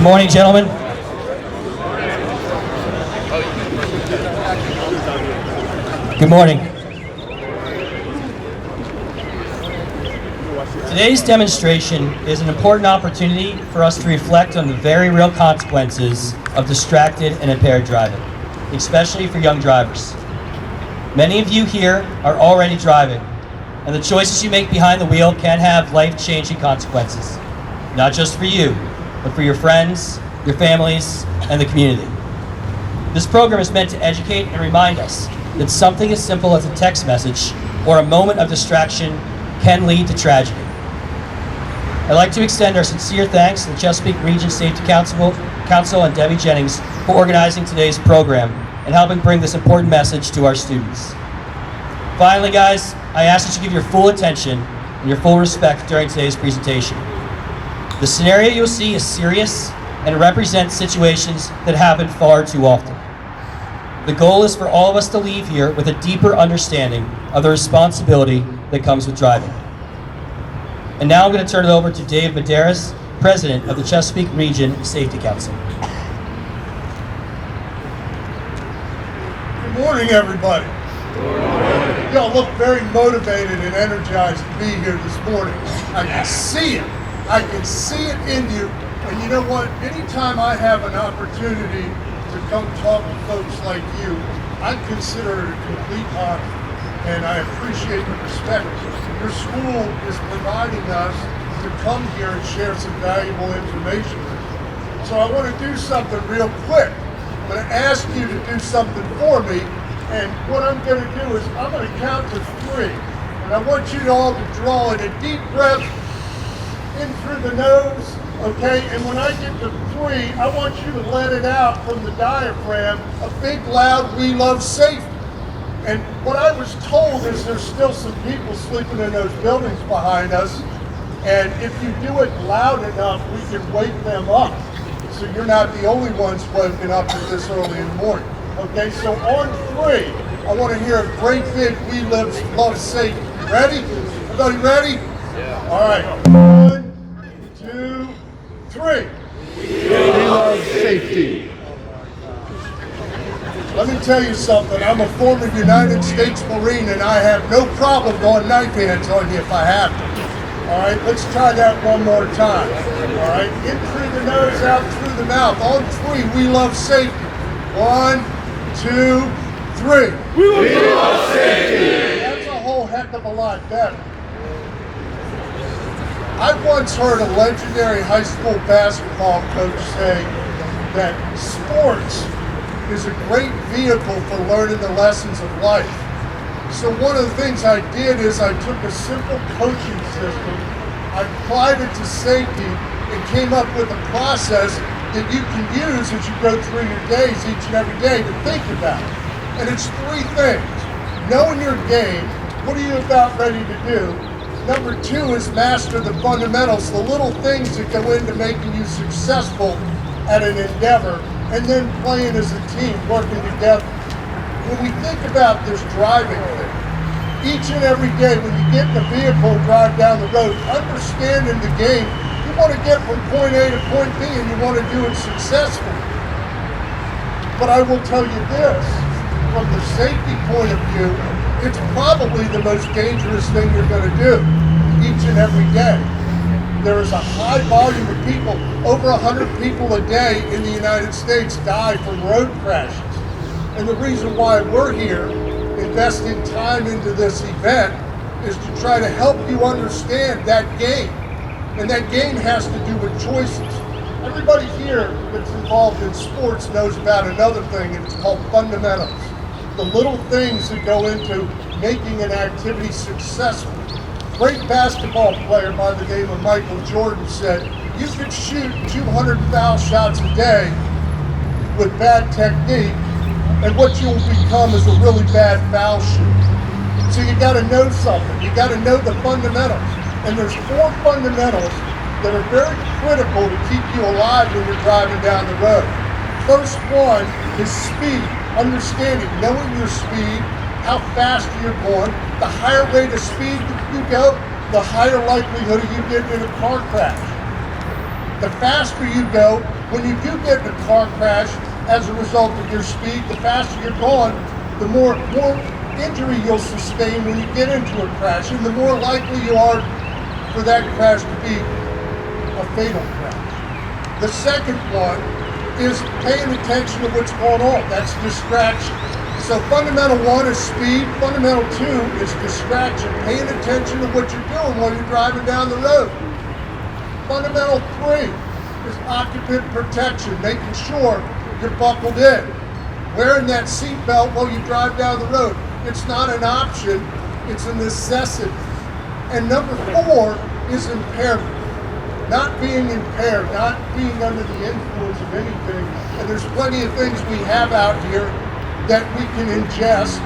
morning, gentlemen. Good morning. Today's demonstration is an important opportunity for us to reflect on the very real consequences of distracted and impaired driving, especially for young drivers. Many of you here are already driving, and the choices you make behind the wheel can have life-changing consequences, not just for you, but for your friends, your families, and the community. This program is meant to educate and remind us that something as simple as a text message or a moment of distraction can lead to tragedy. I'd like to extend our sincere thanks to the Chesapeake Region Safety Council and Debbie Jennings for organizing today's program and helping bring this important message to our students. Finally, guys, I ask that you give your full attention and your full respect during today's presentation. The scenario you'll see is serious and represents situations that happen far too often. The goal is for all of us to leave here with a deeper understanding of the responsibility that comes with driving. And now I'm going to turn it over to Dave Medeiros, President of the Chesapeake Region Safety Council. Good morning, everybody. Y'all look very motivated and energized to be here this morning. I can see it. I can see it in you. And you know what? Anytime I have an opportunity to come talk to folks like you, I consider it a complete honor. And I appreciate the respect your school is providing us to come here and share some valuable information. So I want to do something real quick. I'm going to ask you to do something for me. And what I'm going to do is I'm going to count to 3. And I want you all to draw in a deep breath in through the nose, okay? And when I get to 3, I want you to let it out from the diaphragm, a big, loud, "We love safety." And what I was told is there's still some people sleeping in those buildings behind us. And if you do it loud enough, we can wake them up. So you're not the only ones woken up at this early in the morning. Okay, so on 3, I want to hear a great big "We love safety." Ready? Everybody ready? Yeah. All right. 1, 2, 3. We love safety. Let me tell you something. I'm a former United States Marine, and I have no problem going knife hands on you if I have to. All right, let's try that one more time. All right, in through the nose, out through the mouth. On 3, we love safety. 1, 2, 3. We love safety. That's a whole heck of a lot better. I once heard a legendary high school basketball coach say that sports is a great vehicle for learning the lessons of life. So one of the things I did is I took a simple coaching system, I applied it to safety, and came up with a process that you can use as you go through your days each and every day to think about. And it's 3 things. Knowing your game, what are you about ready to do? Number 2 is master the fundamentals, the little things that go into making you successful at an endeavor, and then playing as a team, working together. When we think about this driving thing, each and every day when you get in the vehicle and drive down the road, understanding the game, you want to get from point A to point B and you want to do it successfully. But I will tell you this, from the safety point of view, it's probably the most dangerous thing you're going to do each and every day. There is a high volume of people, over 100 people a day in the United States die from road crashes. And the reason why we're here investing time into this event is to try to help you understand that game. And that game has to do with choices. Everybody here that's involved in sports knows about another thing, and it's called fundamentals. The little things that go into making an activity successful. Great basketball player by the name of Michael Jordan said, you could shoot 200 foul shots a day with bad technique, and what you'll become is a really bad foul shooter. So you gotta know something. You gotta know the fundamentals. And there's 4 fundamentals that are very critical to keep you alive when you're driving down the road. First one is speed. Understanding, knowing your speed, how fast you're going. The higher rate of speed you go, the higher likelihood of you getting in a car crash. The faster you go, When you do get in a car crash as a result of your speed, the faster you're going, the more injury you'll sustain when you get into a crash, and the more likely you are for that crash to be a fatal crash. The second one is paying attention to what's going on. That's distraction. So fundamental one is speed. Fundamental two is distraction. Paying attention to what you're doing while you're driving down the road. Fundamental three is occupant protection, making sure you're buckled in. Wearing that seatbelt while you drive down the road. It's not an option, it's a necessity. And number four is impairment. Not being impaired, not being under the influence of anything. And there's plenty of things we have out here that we can ingest,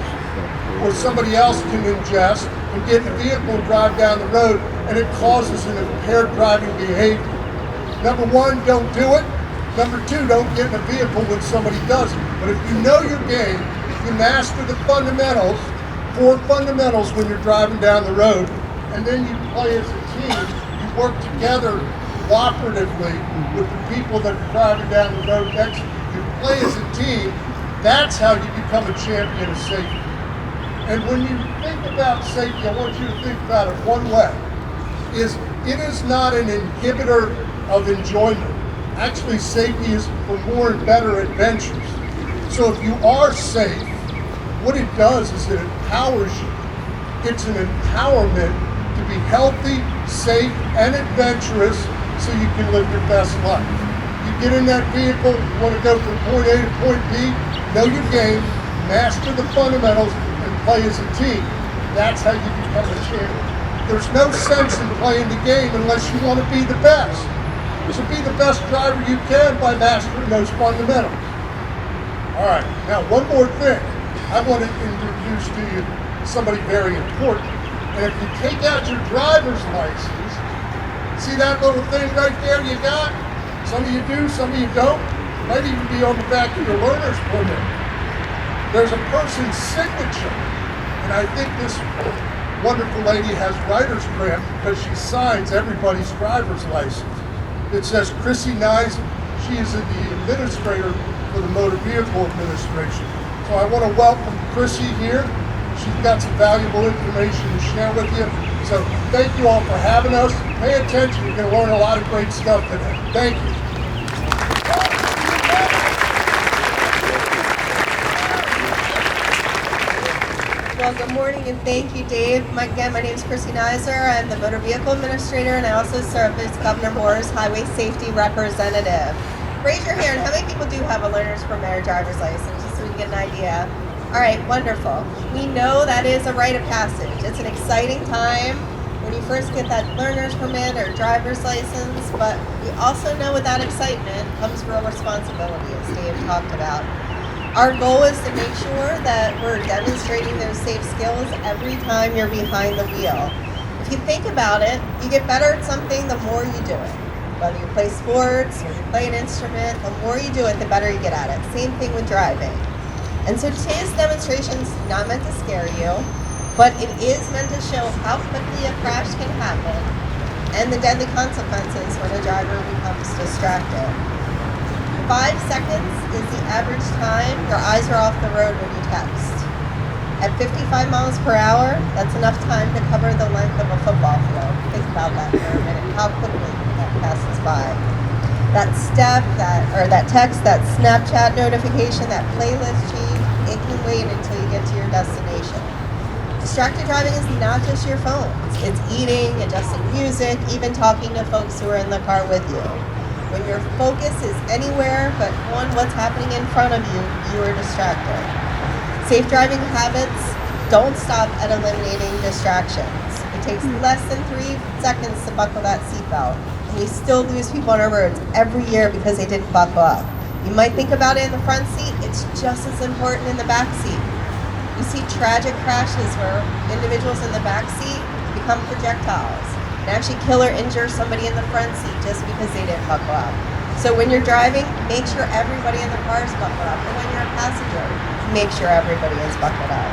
or somebody else can ingest, and get in a vehicle and drive down the road, and it causes an impaired driving behavior. Number one, don't do it. Number two, don't get in a vehicle when somebody does it. But if you know your game, you master the fundamentals, 4 fundamentals when you're driving down the road, and then you play as a team, you work together cooperatively with the people that are driving down the road next to you. You play as a team. That's how you become a champion of safety. And when you think about safety, I want you to think about it one way. It is not an inhibitor of enjoyment. Actually, safety is for more and better adventures. So if you are safe, what it does is it empowers you. It's an empowerment to be healthy, safe, and adventurous so you can live your best life. You get in that vehicle, you want to go from point A to point B, know your game, master the fundamentals, and play as a team. That's how you become a champion. There's no sense in playing the game unless you want to be the best. So be the best driver you can by mastering those fundamentals. All right, now one more thing. I want to introduce to you somebody very important. And if you take out your driver's license, see that little thing right there you got? Some of you do, some of you don't. Might even be on the back of your learner's permit. There's a person's signature. And I think this wonderful lady has writer's cramp because she signs everybody's driver's license. It says Chrissy Nyes. She is the administrator for the Motor Vehicle Administration. So I want to welcome Chrissy here. She's got some valuable information to share with you. So thank you all for having us. Pay attention. You're going to learn a lot of great stuff today. Thank you. Well, good morning and thank you, Dave. Again, my name is Chrissy Nizer. I'm the Motor Vehicle Administrator and I also serve as Governor Moore's Highway Safety Representative. Raise your hand. How many people do have a learner's permit or driver's license, just so we can get an idea? All right, wonderful. We know that is a rite of passage. It's an exciting time when you first get that learner's permit or driver's license, but we also know with that excitement comes real responsibility, as Dave talked about. Our goal is to make sure that we're demonstrating those safe skills every time you're behind the wheel. If you think about it, you get better at something the more you do it. Whether you play sports or you play an instrument, the more you do it, the better you get at it. Same thing with driving. And so today's demonstration is not meant to scare you, but it is meant to show how quickly a crash can happen and the deadly consequences when a driver becomes distracted. 5 seconds is the average time your eyes are off the road when you text. At 55 miles per hour, that's enough time to cover the length of a football field. Think about that for a minute, how quickly that passes by. That step, that text, that Snapchat notification, that playlist change, it can wait until you get to your destination. Distracted driving is not just your phone. It's eating, adjusting music, even talking to folks who are in the car with you. When your focus is anywhere but on what's happening in front of you, you are distracted. Safe driving habits don't stop at eliminating distractions. It takes less than 3 seconds to buckle that seatbelt. And we still lose people on our roads every year because they didn't buckle up. You might think about it in the front seat, it's just as important in the back seat. You see tragic crashes where individuals in the back seat become projectiles and actually kill or injure somebody in the front seat just because they didn't buckle up. So when you're driving, make sure everybody in the car is buckled up. And when you're a passenger, make sure everybody is buckled up.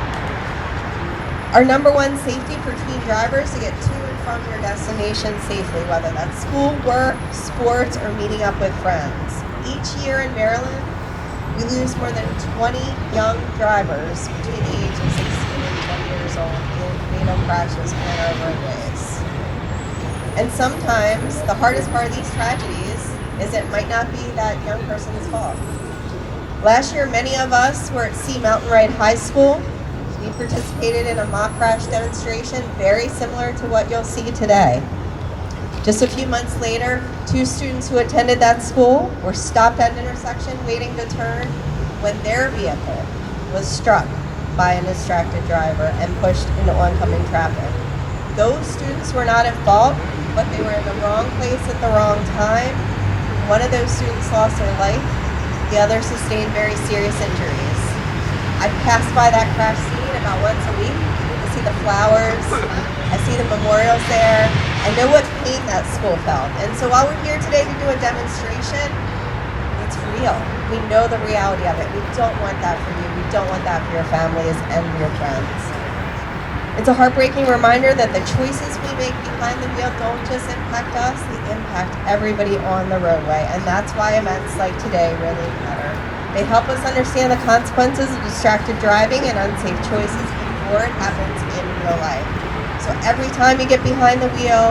Our number one safety for teen drivers to get to and from your destination safely, whether that's school, work, sports, or meeting up with friends. Each year in Maryland, we lose more than 20 young drivers between the age of 16 and 20 years old in fatal crashes on our roadways. And sometimes the hardest part of these tragedies is it might not be that young person's fault. Last year, many of us were at Sea Mountain Ride High School. We participated in a mock crash demonstration very similar to what you'll see today. Just a few months later, 2 students who attended that school were stopped at an intersection waiting to turn when their vehicle was struck by a distracted driver and pushed into oncoming traffic. Those students were not at fault, but they were in the wrong place at the wrong time. One of those students lost their life. The other sustained very serious injuries. I pass by that crash scene about once a week to see the flowers. I see the memorials there. I know what pain that school felt. And so while we're here today to do a demonstration, it's real. We know the reality of it. We don't want that for you. We don't want that for your families and your friends. It's a heartbreaking reminder that the choices we make behind the wheel don't just impact us, they impact everybody on the roadway. And that's why events like today really matter. They help us understand the consequences of distracted driving and unsafe choices before it happens in real life. So every time you get behind the wheel,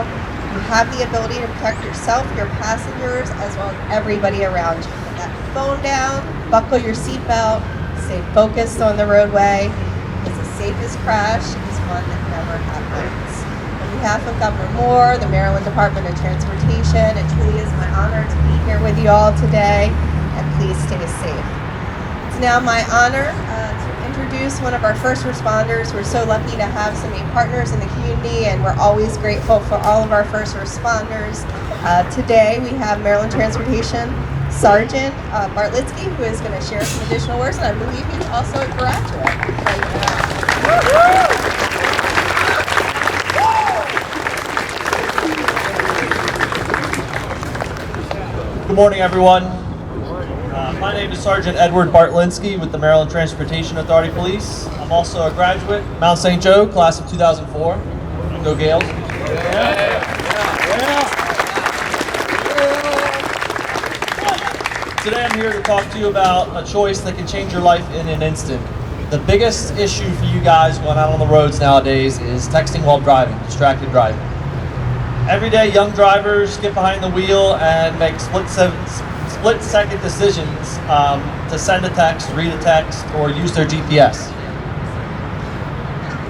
you have the ability to protect yourself, your passengers, as well as everybody around you. Put that phone down, buckle your seatbelt, stay focused on the roadway, because the safest crash is one that never happens. On behalf of Governor Moore, the Maryland Department of Transportation, it truly is my honor to be here with you all today, and please stay safe. It's now my honor to introduce one of our first responders. We're so lucky to have so many partners in the community, and we're always grateful for all of our first responders. Today we have Maryland Transportation Sergeant Bartlitsky, who is going to share some additional words, and I believe he's also a graduate. Good morning, everyone. My name is Sergeant Edward Bartlinski with the Maryland Transportation Authority Police. I'm also a graduate, Mount St. Joe, class of 2004. Go Gales. Today I'm here to talk to you about a choice that can change your life in an instant. The biggest issue for you guys going out on the roads nowadays is texting while driving, distracted driving. Every day, young drivers get behind the wheel and make split-second decisions to send a text, read a text, or use their GPS.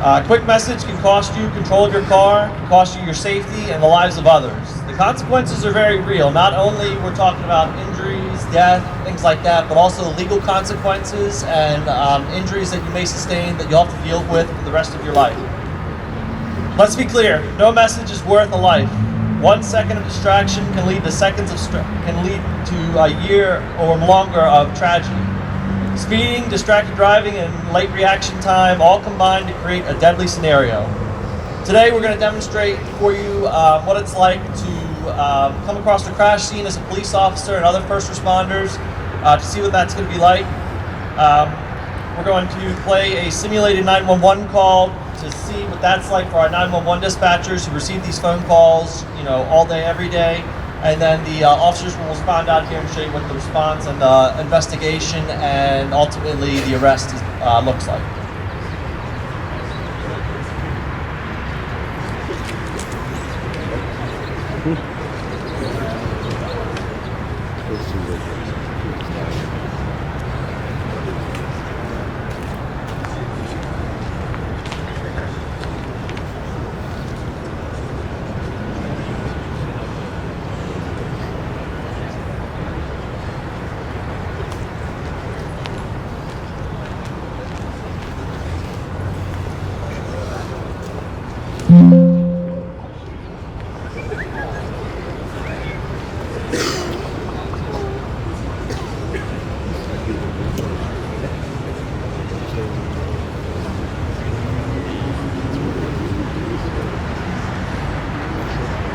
A quick message can cost you control of your car, cost you your safety, and the lives of others. The consequences are very real. Not only we're talking about injuries, death, things like that, but also legal consequences and injuries that you may sustain that you'll have to deal with for the rest of your life. Let's be clear, no message is worth a life. 1 second of distraction can lead to a year or longer of tragedy. Speeding, distracted driving, and late reaction time all combine to create a deadly scenario. Today we're going to demonstrate for you what it's like to come across the crash scene as a police officer and other first responders to see what that's going to be like. We're going to play a simulated 911 call to see what that's like for our 911 dispatchers who receive these phone calls, all day, every day. And then the officers will respond out here and show you what the response and the investigation and ultimately the arrest looks like.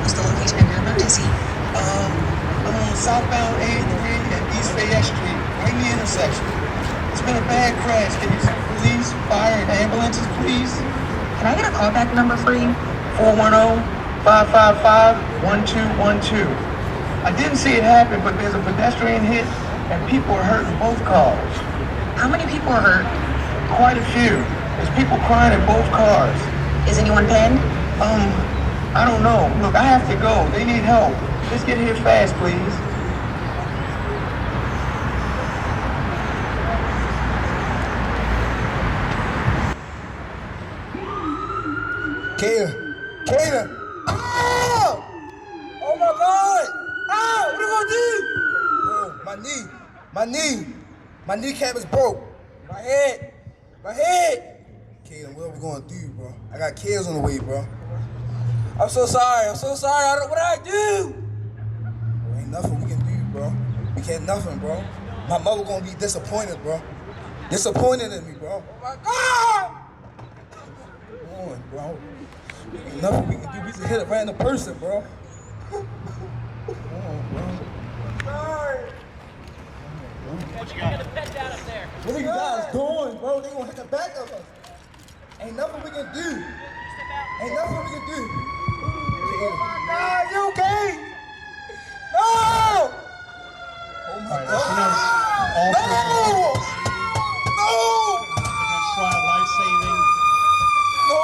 What's the location of your emergency? I'm on southbound 83 and East Fayette Street, right in the intersection. It's been a bad crash. Can you police, fire, and ambulances, please? Can I get a callback number for you? 410-555-1212. I didn't see it happen, but there's a pedestrian hit and people are hurt in both cars. How many people are hurt? Quite a few. There's people crying in both cars. Is anyone pinned? I don't know. Look, I have to go. They need help. Let's get here fast, please. Kaden! Oh! Oh my God! Oh, what are we gonna do? Bro, my kneecap is broke. My head. Kaden, what are we gonna do, bro? I got kids on the way, bro. I'm so sorry. What did I do? Bro, ain't nothing we can do, bro. We can't nothing, bro. My mother gonna be disappointed, bro. Disappointed in me, bro. Oh my God! Come on, bro. Ain't nothing we can do. We just hit a random person, bro. Come on, bro. Sorry. What you got a pet down up there? What are you guys doing, bro? They gonna hit the back of us. Ain't nothing we can do. Ain't nothing we can do. Oh my God, you okay? No! Oh my God. No! No! Try life-saving. No!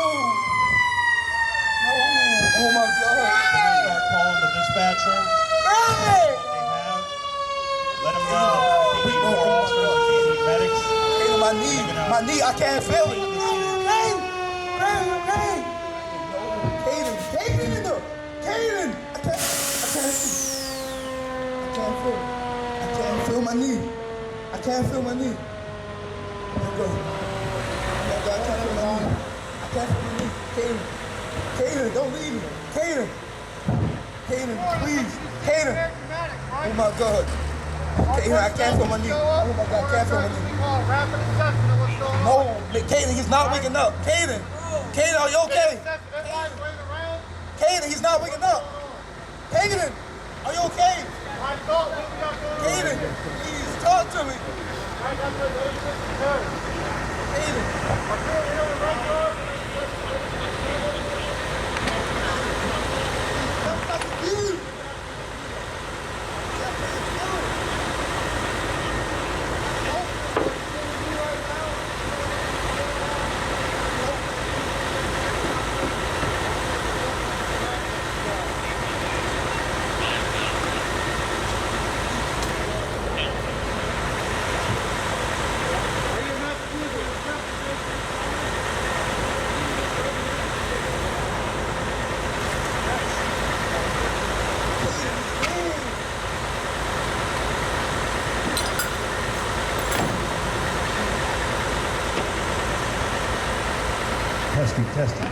Oh my God. We're gonna start calling the dispatcher. Hey! They have. Let them know that they need more officers, that they need medics. Kaden, my knee, I can't feel it. Kaden, I can't feel my knee. I can't feel my knee. Let go. I can't feel my knee. I can't feel my knee. Kaden, don't leave me. Kaden, please. Kaden. Oh my God. Kaden, I can't feel my knee. Oh my God, I can't feel my knee. No, Kaden, he's not waking up. Kaden, are you okay? Kaden, he's not waking up. Kaden, are you okay? Kaden, please talk to me. Kaden. Testing.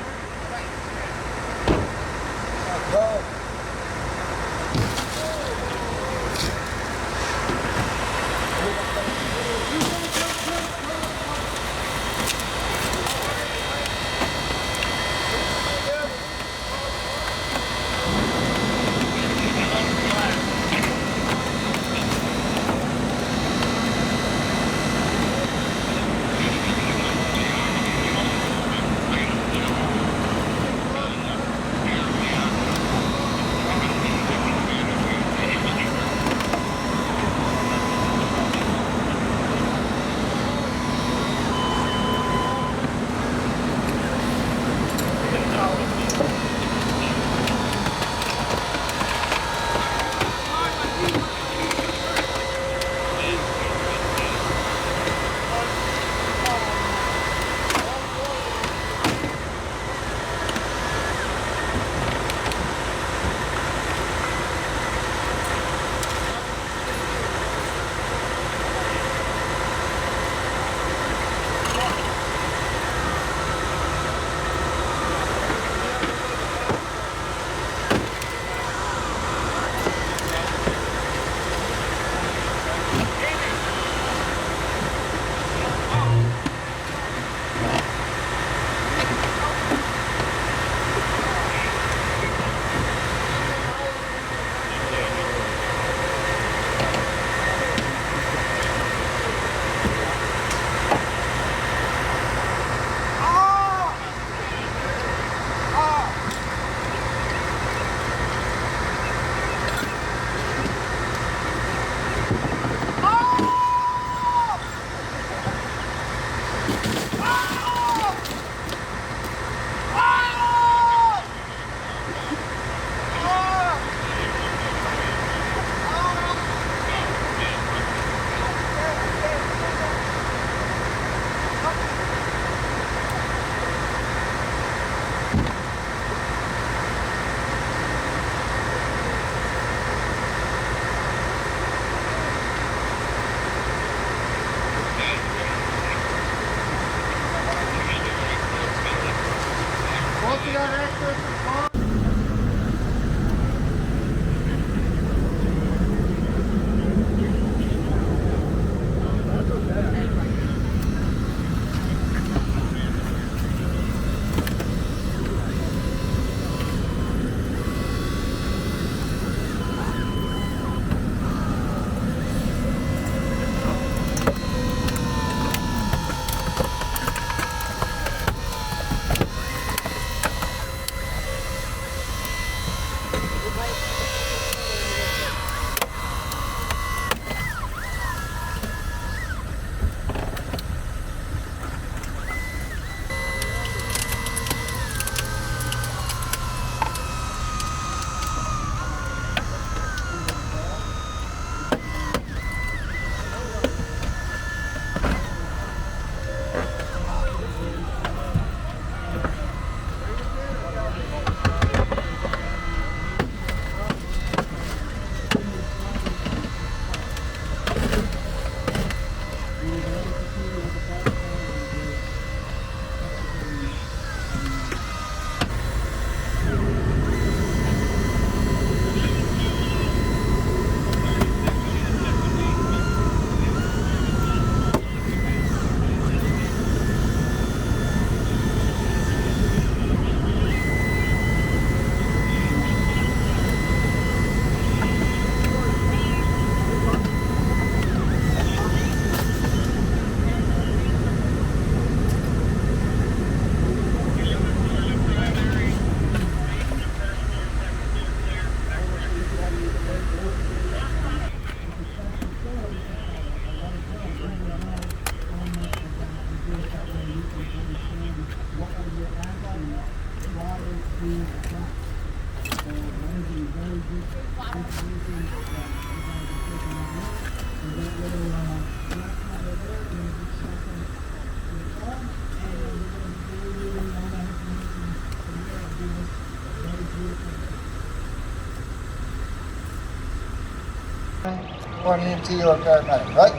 or an EMT or a paramedic, right?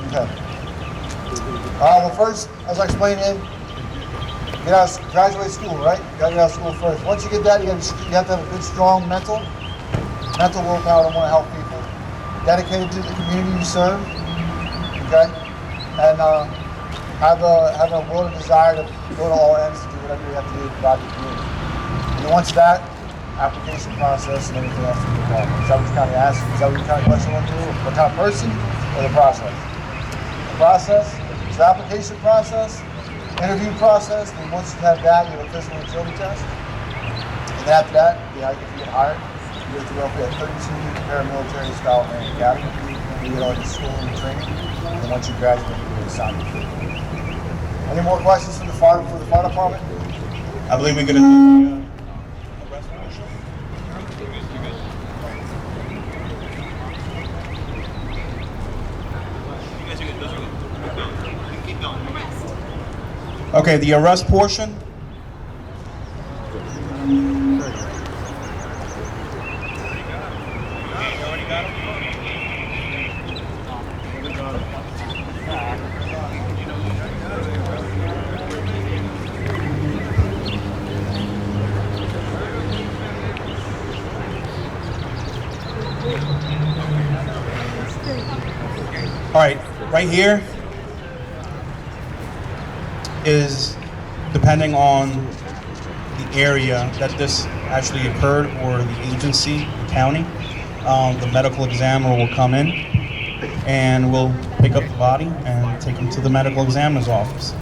Okay. Well, first, as I explained, graduate school, right? You gotta get out of school first. Once you get that, you have to have a good, strong mental willpower to want to help people. Dedicated to the community you serve, okay? And have a will and desire to go to all ends to do whatever you have to do to provide the community. And then once that, application process and everything else to be involved. Is that what you kind of asked? Is that what you kind of question want to do? What kind of person or the process? The process is the application process, interview process, and once you have that, you have a physical agility test. And then after that, if you get hired, you have to go through a 32-week paramilitary style training academy. You get all your schooling and training, and then once you graduate, you get assigned. Any more questions for the fire department? I believe we're going to do Okay, the arrest portion. All right, right here is, depending on the area that this actually occurred or the agency, the county, the medical examiner will come in and we'll pick up the body and take him to the medical examiner's office.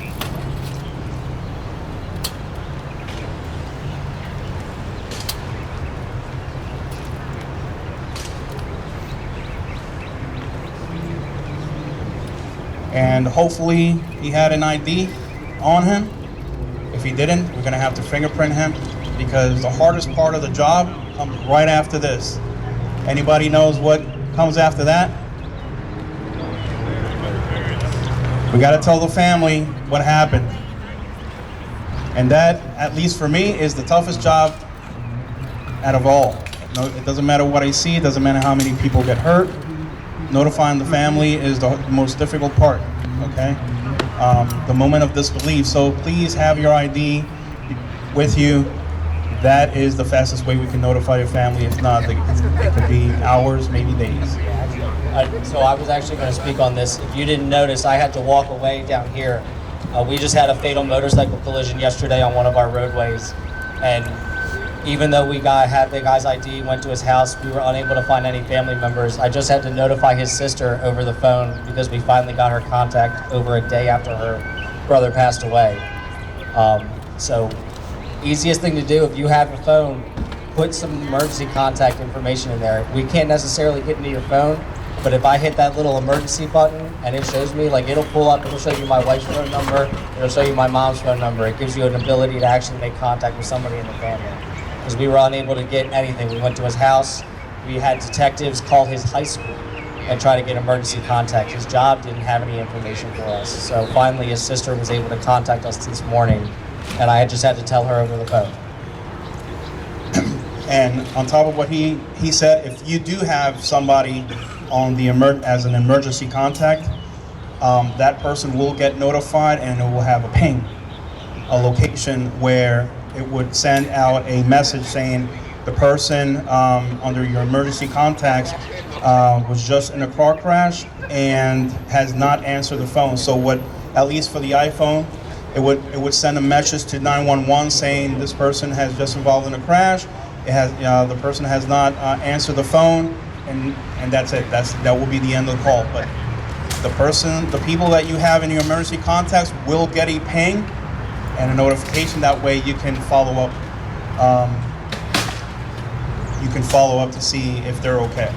And hopefully he had an ID on him. If he didn't, we're gonna have to fingerprint him, because the hardest part of the job comes right after this. Anybody knows what comes after that? We gotta tell the family what happened. And that, at least for me, is the toughest job out of all. No, it doesn't matter what I see, it doesn't matter how many people get hurt. Notifying the family is the most difficult part, okay? The moment of disbelief. So please have your ID with you. That is the fastest way we can notify your family. If not, it could be hours, maybe days. So I was actually going to speak on this. If you didn't notice, I had to walk away down here. We just had a fatal motorcycle collision yesterday on one of our roadways, and even though we had the guy's ID, went to his house, we were unable to find any family members. I just had to notify his sister over the phone because we finally got her contact over a day after her brother passed away. So easiest thing to do, if you have your phone, put some emergency contact information in there. We can't necessarily get into your phone, but if I hit that little emergency button and it shows me, like, it'll pull up, it'll show you my wife's phone number, it'll show you my mom's phone number. It gives you an ability to actually make contact with somebody in the family. Because we were unable to get anything. We went to his house, we had detectives call his high school and try to get emergency contact. His job didn't have any information for us. So finally his sister was able to contact us this morning, and I just had to tell her over the phone. And on top of what he said, if you do have somebody on the as an emergency contact, that person will get notified and it will have a ping, a location where it would send out a message saying the person under your emergency contacts was just in a car crash and has not answered the phone. So what, at least for the iPhone, it would send a message to 911 saying this person has just involved in a crash. It has the person has not answered the phone, and that's it. That will be the end of the call. But the people that you have in your emergency contacts will get a ping and a notification. That way you can follow up. You can follow up to see if they're okay.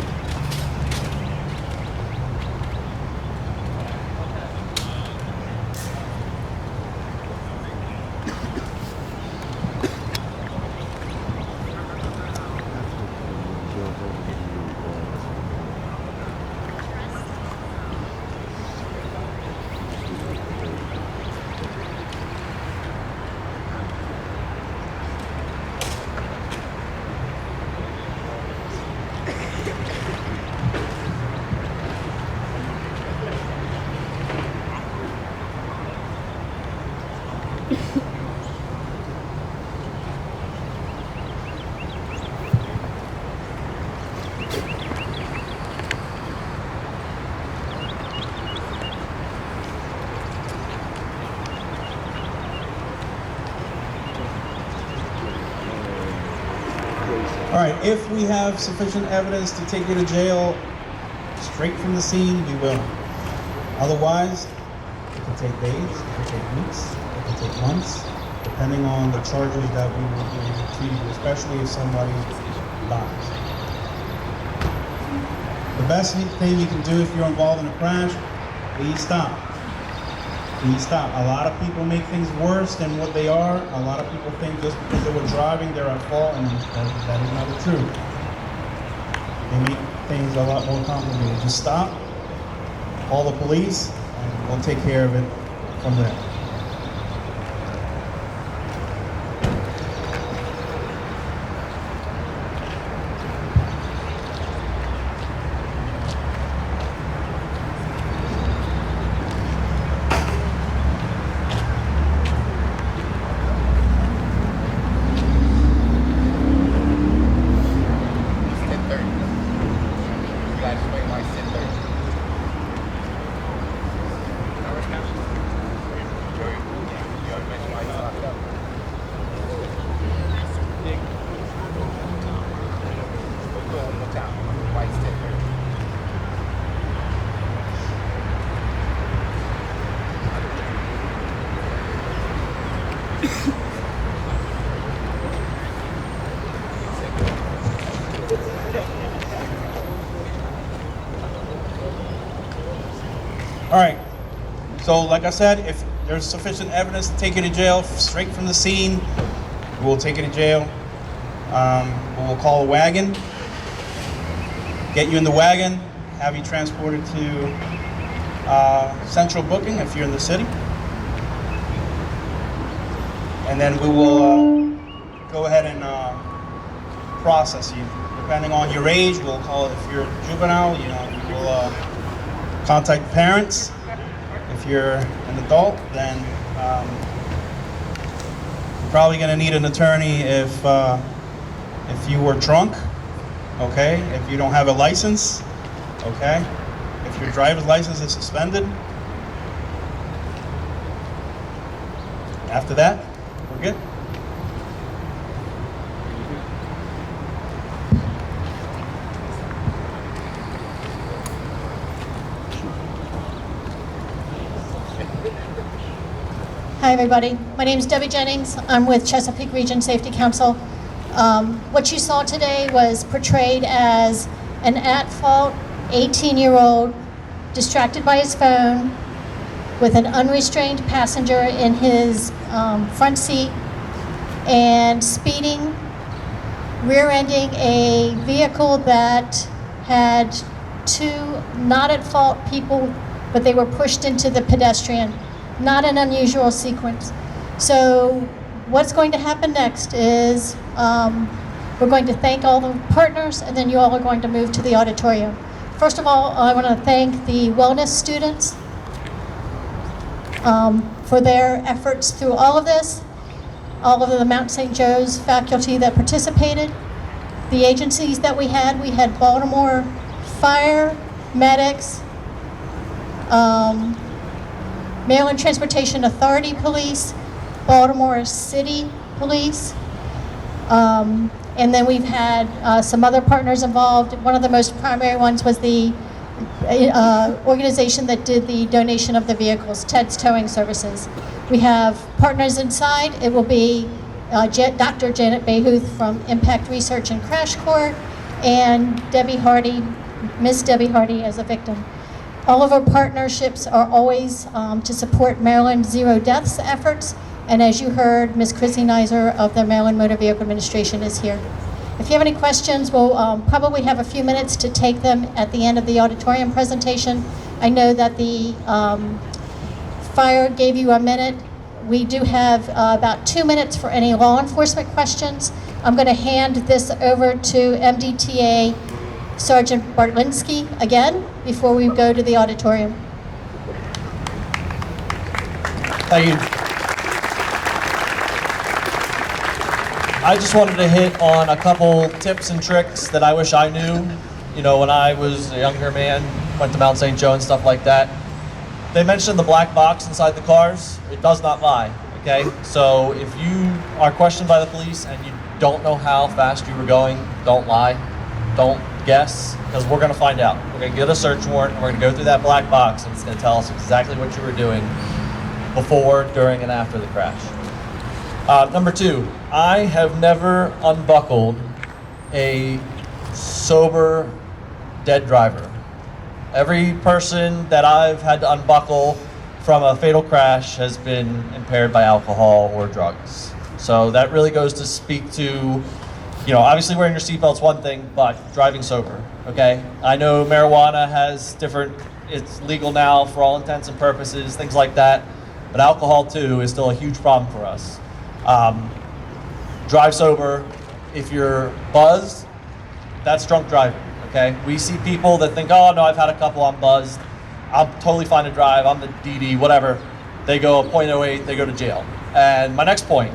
All right, if we have sufficient evidence to take you to jail straight from the scene, we will. Otherwise, it could take days, it could take weeks, it could take months, depending on the charges that we will be able to you, especially if somebody dies. The best thing you can do if you're involved in a crash, please stop. Please stop. A lot of people make things worse than what they are. A lot of people think just because they were driving, they're at fault, and that is not the truth. They make things a lot more complicated. Just stop, call the police, and we'll take care of it from there. All right, so like I said, if there's sufficient evidence to take you to jail straight from the scene, we'll take you to jail. We'll call a wagon, get you in the wagon, have you transported to central booking if you're in the city. And then we will go ahead and process you. Depending on your age, we'll call it, if you're juvenile, we'll contact parents. If you're an adult, then you're probably going to need an attorney if you were drunk, okay? If you don't have a license, okay? If your driver's license is suspended. After that, we're good. Hi, everybody. My name is Debbie Jennings. I'm with Chesapeake Region Safety Council. What you saw today was portrayed as an at-fault 18-year-old distracted by his phone with an unrestrained passenger in his front seat and speeding, rear-ending a vehicle that had two not at-fault people, but they were pushed into the pedestrian. Not an unusual sequence. So what's going to happen next is we're going to thank all the partners, and then you all are going to move to the auditorium. First of all, I want to thank the wellness students for their efforts through all of this, all of the Mount St. Joe's faculty that participated, the agencies that we had Baltimore Fire, medics, Maryland Transportation Authority Police, Baltimore City Police, and then we've had some other partners involved. One of the most primary ones was the organization that did the donation of the vehicles, Ted's Towing Services. We have partners inside. It will be Dr. Janet Bayhuth from Impact Research and Crash Court, and Debbie Hardy, Miss Debbie Hardy as a victim. All of our partnerships are always to support Maryland Zero Deaths efforts, and as you heard, Ms. Chrissy Nizer of the Maryland Motor Vehicle Administration is here. If you have any questions, we'll probably have a few minutes to take them at the end of the auditorium presentation. I know that the fire gave you a minute. We do have about 2 minutes for any law enforcement questions. I'm going to hand this over to MDTA Sergeant Bartlinski again before we go to the auditorium. Thank you. I just wanted to hit on a couple tips and tricks that I wish I knew. You know, when I was a younger man, went to Mount St. Joe and stuff like that. They mentioned the black box inside the cars. It does not lie, okay? So if you are questioned by the police and you don't know how fast you were going, don't lie, don't guess, because we're gonna find out. We're gonna get a search warrant, and we're gonna go through that black box, and it's gonna tell us exactly what you were doing before, during, and after the crash. Number two, I have never unbuckled a sober dead driver. Every person that I've had to unbuckle from a fatal crash has been impaired by alcohol or drugs. So that really goes to speak to, you know, obviously wearing your seatbelt's one thing, but driving sober, okay? I know marijuana has different, it's legal now for all intents and purposes, things like that, but alcohol too is still a huge problem for us. Drive sober. If you're buzzed, that's drunk driving, okay? We see people that think, oh no, I've had a couple, I'm buzzed, I'm totally fine to drive, I'm the DD, whatever. They go 0.08, they go to jail. And my next point,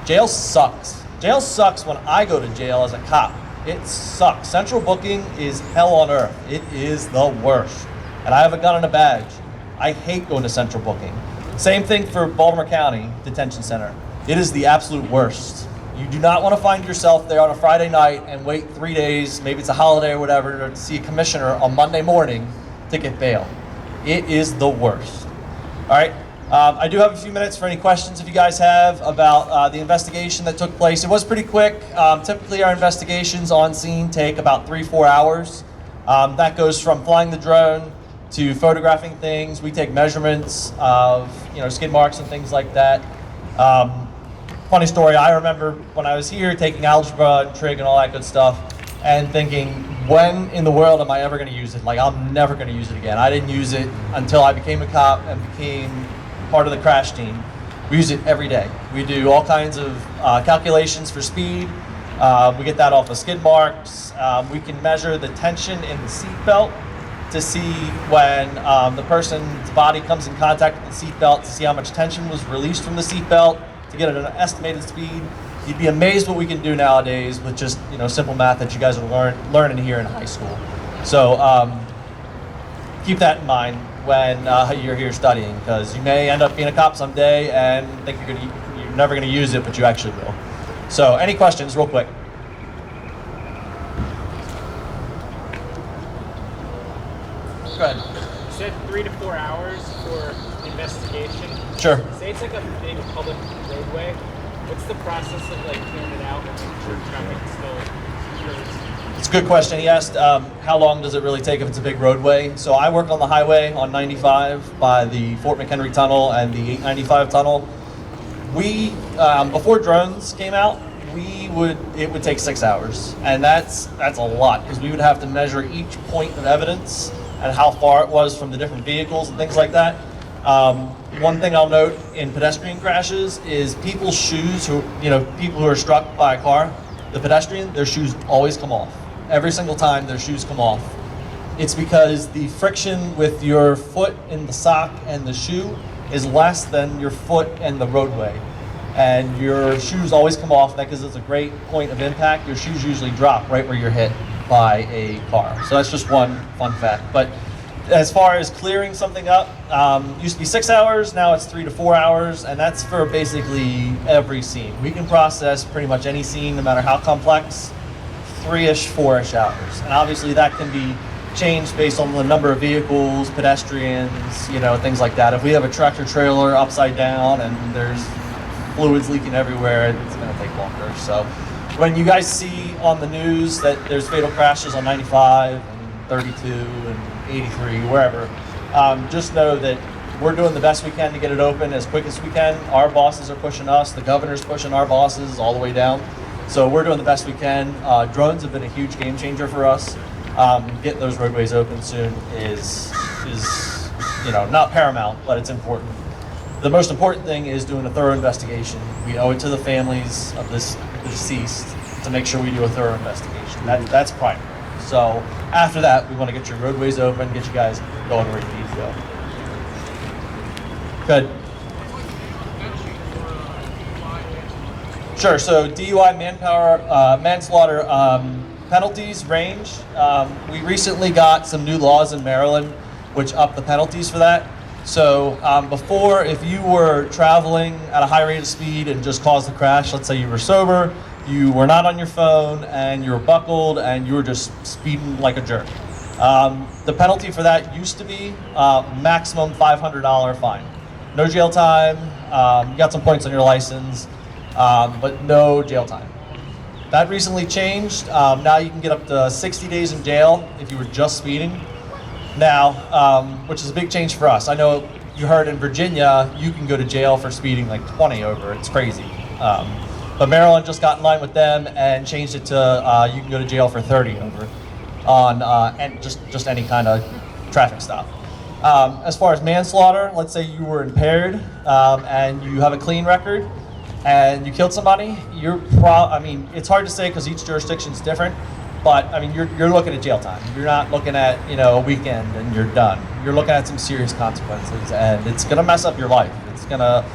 jail sucks. Jail sucks when I go to jail as a cop. It sucks. Central booking is hell on earth. It is the worst. And I have a gun and a badge. I hate going to central booking. Same thing for Baltimore County Detention Center. It is the absolute worst. You do not want to find yourself there on a Friday night and wait 3 days, maybe it's a holiday or whatever, to see a commissioner on Monday morning to get bail. It is the worst. All right, I do have a few minutes for any questions if you guys have about the investigation that took place. It was pretty quick. Typically our investigations on scene take about 3-4 hours. That goes from flying the drone to photographing things. We take measurements of, you know, skid marks and things like that. Funny story, I remember when I was here taking algebra and trig and all that good stuff and thinking, when in the world am I ever gonna use it? Like, I'm never gonna use it again. I didn't use it until I became a cop and became part of the crash team. We use it every day. We do all kinds of calculations for speed. We get that off of skid marks. We can measure the tension in the seat belt to see when the person's body comes in contact with the seat belt, to see how much tension was released from the seat belt, to get an estimated speed. You'd be amazed what we can do nowadays with just, you know, simple math that you guys are learning here in high school. So keep that in mind when you're here studying, because you may end up being a cop someday and think you're never going to use it, but you actually will. So any questions, real quick? Go ahead. You said 3 to 4 hours for investigation. Sure. Say it's like a big public roadway. What's the process of like clearing it out and making sure traffic still occurs? It's a good question. He asked, how long does it really take if it's a big roadway? So I work on the highway on 95 by the Fort McHenry Tunnel and the 895 Tunnel. We, before drones came out, it would take 6 hours, and that's a lot, because we would have to measure each point of evidence and how far it was from the different vehicles and things like that. One thing I'll note in pedestrian crashes is people's shoes, people who are struck by a car, the pedestrian, their shoes always come off. Every single time their shoes come off. It's because the friction with your foot in the sock and the shoe is less than your foot and the roadway. And your shoes always come off, because it's a great point of impact. Your shoes usually drop right where you're hit by a car. So that's just one fun fact. But as far as clearing something up, used to be 6 hours, now it's 3 to 4 hours, and that's for basically every scene. We can process pretty much any scene, no matter how complex, 3-ish, 4-ish hours. And obviously that can be changed based on the number of vehicles, pedestrians, things like that. If we have a tractor trailer upside down and there's fluids leaking everywhere, it's gonna take longer. So when you guys see on the news that there's fatal crashes on 95 and 32 and 83, wherever, just know that we're doing the best we can to get it open as quick as we can. Our bosses are pushing us, the governor's pushing our bosses all the way down. So we're doing the best we can. Drones have been a huge game changer for us. Getting those roadways open soon is not paramount, but it's important. The most important thing is doing a thorough investigation. We owe it to the families of the deceased to make sure we do a thorough investigation. That's primary. So after that, we want to get your roadways open, get you guys going where you need to go. Good. Sure. So DUI manslaughter penalties range. We recently got some new laws in Maryland which up the penalties for that. So before, if you were traveling at a high rate of speed and just caused a crash, let's say you were sober, you were not on your phone, and you were buckled, and you were just speeding like a jerk. The penalty for that used to be maximum $500 fine. No jail time, you got some points on your license, but no jail time. That recently changed. Now you can get up to 60 days in jail if you were just speeding. Now, which is a big change for us. I know you heard in Virginia, you can go to jail for speeding like 20 over. It's crazy. But Maryland just got in line with them and changed it to you can go to jail for 30 over on and just any kind of traffic stop. As far as manslaughter, let's say you were impaired and you have a clean record and you killed somebody, I mean, it's hard to say because each jurisdiction is different. But I mean, you're looking at jail time. You're not looking at a weekend and you're done. You're looking at some serious consequences, and it's gonna mess up your life. You're gonna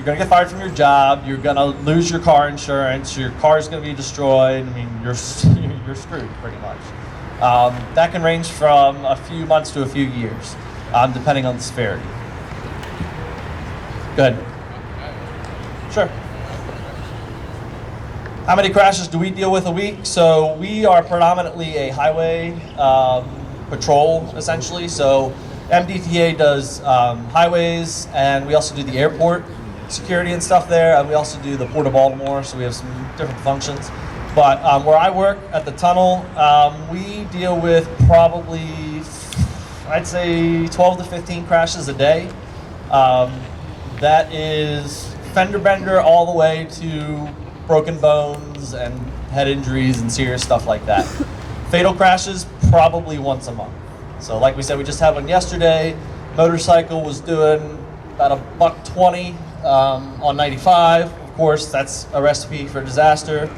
get fired from your job. You're gonna lose your car insurance. Your car's gonna be destroyed. I mean, you're screwed pretty much. That can range from a few months to a few years, depending on the severity. Go ahead. Sure. How many crashes do we deal with a week? So we are predominantly a highway patrol, essentially. So MDTA does highways, and we also do the airport security and stuff there, and we also do the Port of Baltimore, so we have some different functions. But where I work at the tunnel, we deal with probably, I'd say 12 to 15 crashes a day. That is fender bender all the way to broken bones and head injuries and serious stuff like that. Fatal crashes, probably once a month. So like we said, we just had one yesterday. Motorcycle was doing about $120 on 95. Of course, that's a recipe for disaster.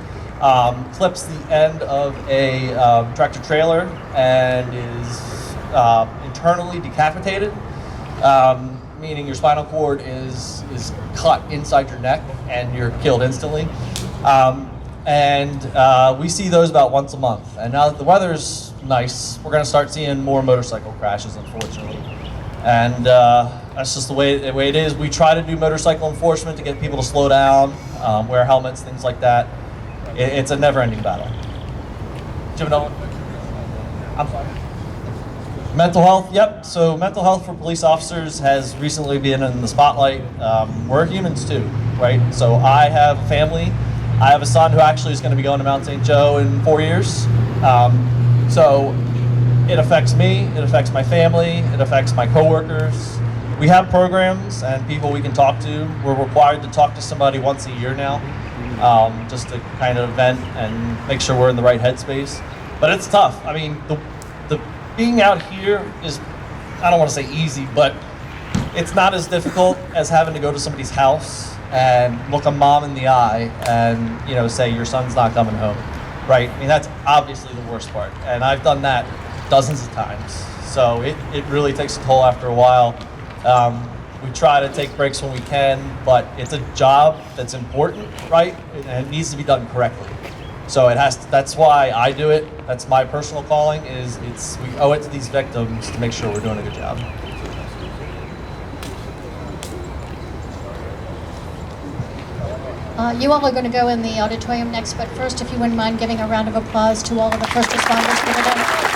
Clips the end of a tractor trailer and is internally decapitated. Meaning your spinal cord is cut inside your neck and you're killed instantly. We see those about once a month. And now that the weather's nice, we're gonna start seeing more motorcycle crashes, unfortunately. And that's just the way it is. We try to do motorcycle enforcement to get people to slow down, wear helmets, things like that. It's a never-ending battle. Do you have another one? I'm sorry. Mental health, yep. So mental health for police officers has recently been in the spotlight. We're humans too, right? So I have a family. I have a son who actually is going to be going to Mount St. Joe in 4 years. So it affects me, it affects my family, it affects my coworkers. We have programs and people we can talk to. We're required to talk to somebody once a year now, just to kind of vent and make sure we're in the right headspace. But it's tough. I mean, the being out here is, I don't want to say easy, but it's not as difficult as having to go to somebody's house and look a mom in the eye and say your son's not coming home, right? I mean, that's obviously the worst part. And I've done that dozens of times. So it really takes a toll after a while. We try to take breaks when we can, but it's a job that's important, right? And it needs to be done correctly. So that's why I do it. That's my personal calling, we owe it to these victims to make sure we're doing a good job. You all are going to go in the auditorium next, but first, if you wouldn't mind giving a round of applause to all of the first responders for today.